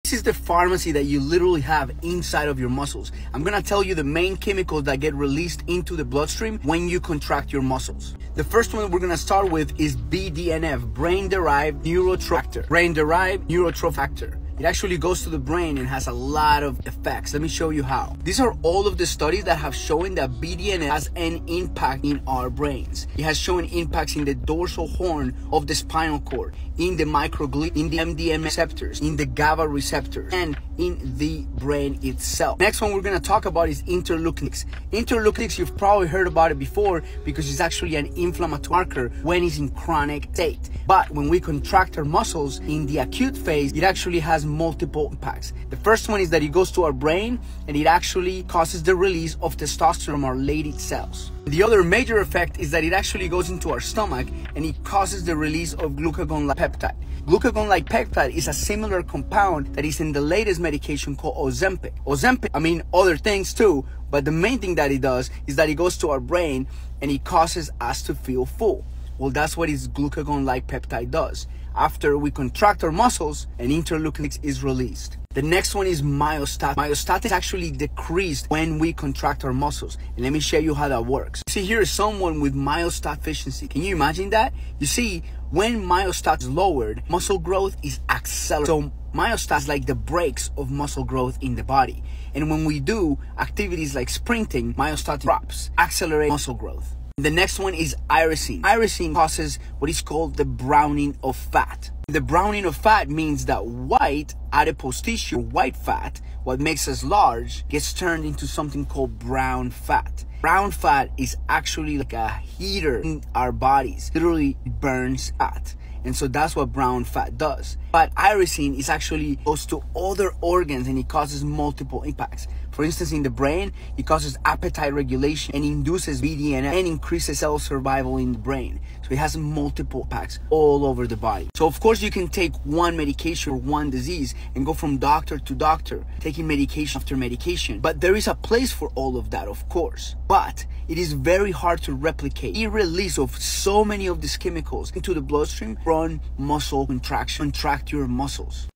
This is the pharmacy that you literally have inside of your muscles. I'm gonna tell you the main chemicals that get released into the bloodstream when you contract your muscles. The first one we're gonna start with is BDNF, brain-derived neurotrophic factor. It actually goes to the brain and has a lot of effects. Let me show you how. These are all of the studies that have shown that BDNF has an impact in our brains. It has shown impacts in the dorsal horn of the spinal cord, in the microglia, in the MDMA receptors, in the GABA receptors, and in the brain itself. Next one we're going to talk about is interleukin-6. Interleukin-6, you've probably heard about it before because it's actually an inflammatory marker when it's in chronic state. But when we contract our muscles in the acute phase, it actually has multiple impacts. The first one is that it goes to our brain and it actually causes the release of testosterone from our Leydig cells. The other major effect is that it actually goes into our stomach and it causes the release of glucagon-like peptide. Glucagon-like peptide is a similar compound that is in the latest medication called Ozempic. Ozempic, I mean other things too, but the main thing that it does is that it goes to our brain and it causes us to feel full. Well, that's what its glucagon-like peptide does. After we contract our muscles, an interleukin-6 is released. The next one is myostatin. Myostatin is actually decreased when we contract our muscles. And let me show you how that works. See, here is someone with myostatin deficiency. Can you imagine that? You see, when myostatin is lowered, muscle growth is accelerated. So myostatin is like the brakes of muscle growth in the body. And when we do activities like sprinting, myostatin drops, accelerate muscle growth. The next one is irisin. Irisin causes what is called the browning of fat. The browning of fat means that white adipose tissue, white fat, what makes us large, gets turned into something called brown fat. Brown fat is actually like a heater in our bodies. Literally burns fat. And so that's what brown fat does. But irisin is actually goes to other organs and it causes multiple impacts. For instance, in the brain, it causes appetite regulation and induces BDNF and increases cell survival in the brain. So it has multiple impacts all over the body. So of course you can take one medication or one disease and go from doctor to doctor, taking medication after medication. But there is a place for all of that, of course. But it is very hard to replicate the release of so many of these chemicals into the bloodstream from muscle contraction. Contract your muscles.